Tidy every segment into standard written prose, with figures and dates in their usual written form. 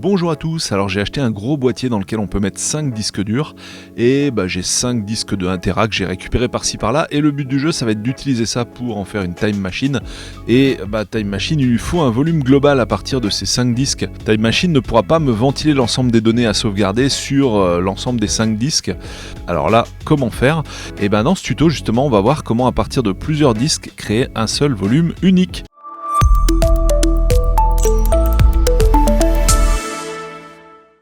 Bonjour à tous, alors j'ai acheté un gros boîtier dans lequel on peut mettre 5 disques durs et j'ai 5 disques de 1 Tera que j'ai récupéré par-ci par-là et le but du jeu ça va être d'utiliser ça pour en faire une time machine et time machine il lui faut un volume global à partir de ces 5 disques. Time machine ne pourra pas me ventiler l'ensemble des données à sauvegarder sur l'ensemble des 5 disques. Alors là, comment faire? Et dans ce tuto justement on va voir comment à partir de plusieurs disques créer un seul volume unique.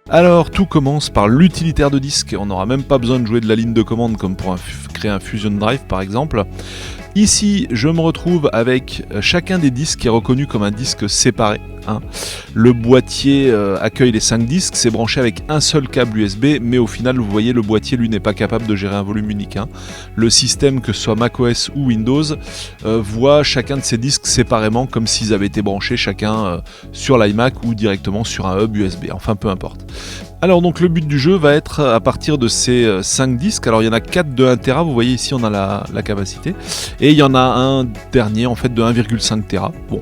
Alors tout commence par l'utilitaire de disque, on n'aura même pas besoin de jouer de la ligne de commande comme pour créer un Fusion Drive par exemple. Ici je me retrouve avec chacun des disques qui est reconnu comme un disque séparé. Le boîtier accueille les 5 disques, c'est branché avec un seul câble USB, mais au final vous voyez le boîtier lui n'est pas capable de gérer un volume unique. Le système, que ce soit macOS ou Windows, voit chacun de ces disques séparément comme s'ils avaient été branchés chacun sur l'iMac ou directement sur un hub USB, enfin peu importe. Alors donc le but du jeu va être à partir de ces 5 disques, alors il y en a 4 de 1 Tera, vous voyez ici on a la capacité, et il y en a un dernier en fait de 1,5 Tera. Bon.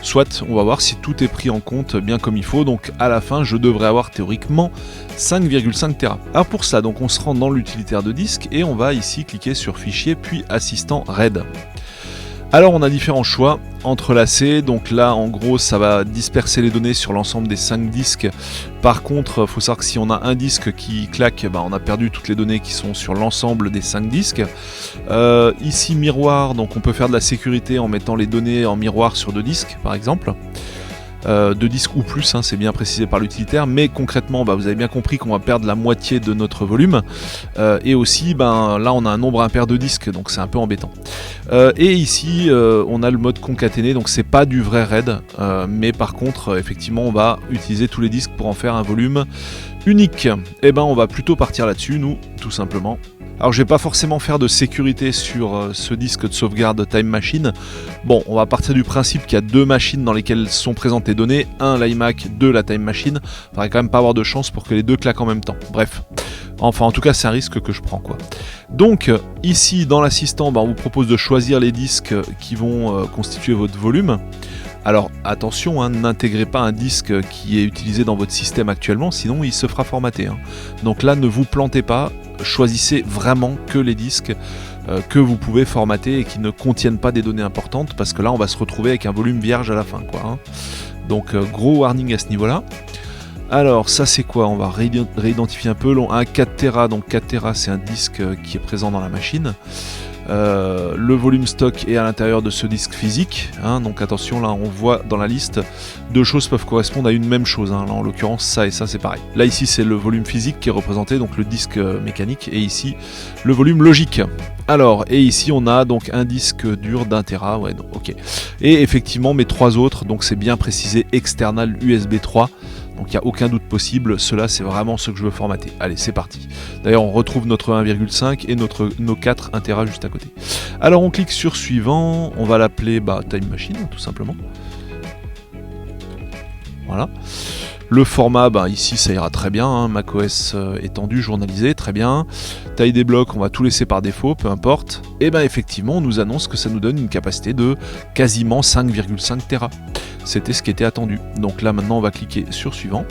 Soit, on va voir si tout est pris en compte bien comme il faut, donc à la fin je devrais avoir théoriquement 5,5 Tera. Alors pour ça, donc on se rend dans l'utilitaire de disque et on va ici cliquer sur fichier puis assistant RAID. Alors on a différents choix, entrelacés, donc là en gros ça va disperser les données sur l'ensemble des 5 disques. Par contre, il faut savoir que si on a un disque qui claque, on a perdu toutes les données qui sont sur l'ensemble des 5 disques. Ici miroir, donc on peut faire de la sécurité en mettant les données en miroir sur 2 disques par exemple. 2 disques ou plus, c'est bien précisé par l'utilitaire, mais concrètement vous avez bien compris qu'on va perdre la moitié de notre volume et aussi là on a un nombre impair de disques, donc c'est un peu embêtant. Et ici on a le mode concaténé, donc c'est pas du vrai RAID, mais par contre effectivement on va utiliser tous les disques pour en faire un volume unique. Et on va plutôt partir là-dessus nous, tout simplement. Alors je vais pas forcément faire de sécurité sur ce disque de sauvegarde Time Machine. Bon, on va partir du principe qu'il y a 2 machines dans lesquelles sont présentes les données, un l'iMac, 2 la Time Machine. Il faudrait quand même pas avoir de chance pour que les deux claquent en même temps. Bref, enfin en tout cas c'est un risque que je prends quoi. Donc ici dans l'assistant, on vous propose de choisir les disques qui vont constituer votre volume. Alors attention, n'intégrez pas un disque qui est utilisé dans votre système actuellement, sinon il se fera formater. Donc là ne vous plantez pas, choisissez vraiment que les disques que vous pouvez formater et qui ne contiennent pas des données importantes, parce que là on va se retrouver avec un volume vierge à la fin quoi. Donc gros warning à ce niveau là. Alors ça c'est quoi? On va réidentifier un peu, un 4 Tera, donc 4 Tera c'est un disque qui est présent dans la machine. Le volume stock est à l'intérieur de ce disque physique, donc attention, là on voit dans la liste 2 choses peuvent correspondre à une même chose, là en l'occurrence ça et ça c'est pareil. Là ici c'est le volume physique qui est représenté, donc le disque mécanique, et ici le volume logique. Alors, et ici on a donc un disque dur d'1 Tera, ok. Et effectivement mes 3 autres, donc c'est bien précisé external USB 3. Donc il n'y a aucun doute possible, cela c'est vraiment ce que je veux formater. Allez, c'est parti. D'ailleurs on retrouve notre 1,5 et nos 4 1 Tera juste à côté. Alors on clique sur suivant, on va l'appeler Time Machine tout simplement. Voilà. Le format, ici ça ira très bien, macOS étendu, journalisé, très bien. Taille des blocs, on va tout laisser par défaut, peu importe. Et effectivement on nous annonce que ça nous donne une capacité de quasiment 5,5 Tera. C'était ce qui était attendu. Donc là maintenant on va cliquer sur suivant.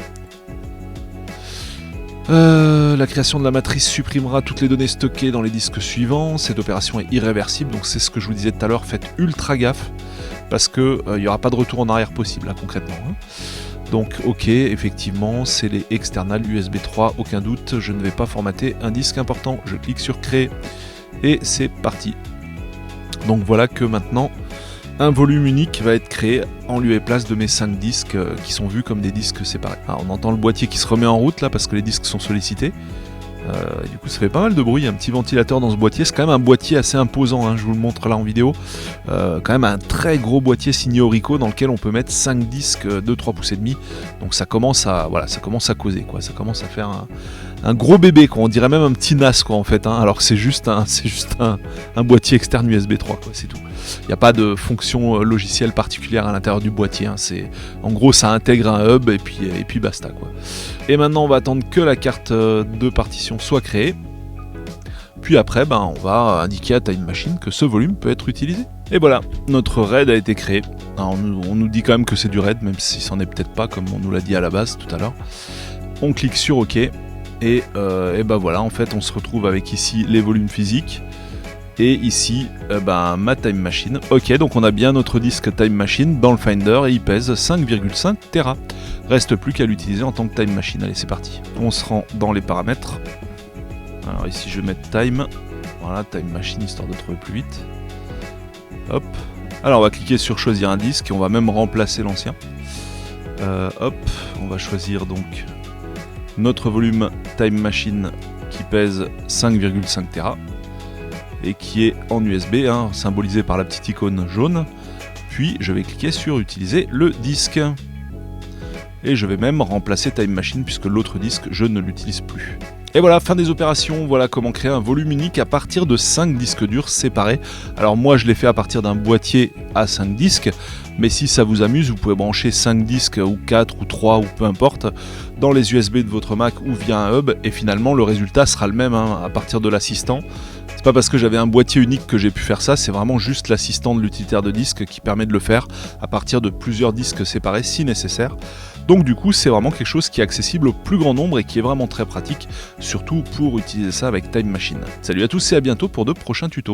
La création de la matrice supprimera toutes les données stockées dans les disques suivants. Cette opération est irréversible, donc c'est ce que je vous disais tout à l'heure, faites ultra gaffe, parce que il n'y aura pas de retour en arrière possible concrètement. Donc ok, effectivement c'est les external USB 3, aucun doute, je ne vais pas formater un disque important. Je clique sur créer et c'est parti. Donc voilà que maintenant un volume unique va être créé en lieu et place de mes 5 disques qui sont vus comme des disques séparés. Alors, on entend le boîtier qui se remet en route là parce que les disques sont sollicités. Du coup ça fait pas mal de bruit, un petit ventilateur dans ce boîtier, c'est quand même un boîtier assez imposant, je vous le montre là en vidéo. Quand même un très gros boîtier signé Orico dans lequel on peut mettre 5 disques de 3 pouces et demi. Donc ça commence à causer quoi, ça commence à faire un gros bébé quoi, on dirait même un petit NAS quoi en fait, alors que c'est juste un boîtier externe USB 3 quoi, c'est tout. Il n'y a pas de fonction logicielle particulière à l'intérieur du boîtier, en gros ça intègre un hub et puis basta quoi. Et maintenant on va attendre que la carte de partition soit créée, puis après on va indiquer à Time Machine que ce volume peut être utilisé. Et voilà, notre RAID a été créé. Alors, on nous dit quand même que c'est du RAID, même si c'en est peut-être pas, comme on nous l'a dit à la base tout à l'heure. On clique sur OK, et bah voilà, en fait on se retrouve avec ici les volumes physiques, et ici ma Time Machine. Ok, donc on a bien notre disque Time Machine dans le Finder, et il pèse 5,5 Tera. Reste plus qu'à l'utiliser en tant que Time Machine. Allez, c'est parti. On se rend dans les paramètres. Alors ici je vais mettre Time. Voilà, Time Machine, histoire de trouver plus vite. Hop. Alors on va cliquer sur choisir un disque et on va même remplacer l'ancien. Hop, on va choisir donc notre volume Time Machine qui pèse 5,5 Tera et qui est en USB, symbolisé par la petite icône jaune. Puis je vais cliquer sur utiliser le disque. Et je vais même remplacer Time Machine puisque l'autre disque je ne l'utilise plus. Et voilà, fin des opérations. Voilà comment créer un volume unique à partir de 5 disques durs séparés. Alors moi je l'ai fait à partir d'un boîtier à 5 disques, mais si ça vous amuse, vous pouvez brancher 5 disques ou 4 ou 3 ou peu importe dans les USB de votre Mac ou via un hub, et finalement le résultat sera le même à partir de l'assistant. C'est pas parce que j'avais un boîtier unique que j'ai pu faire ça, c'est vraiment juste l'assistant de l'utilitaire de disque qui permet de le faire à partir de plusieurs disques séparés si nécessaire. Donc du coup c'est vraiment quelque chose qui est accessible au plus grand nombre et qui est vraiment très pratique, surtout pour utiliser ça avec Time Machine. Salut à tous et à bientôt pour de prochains tutos.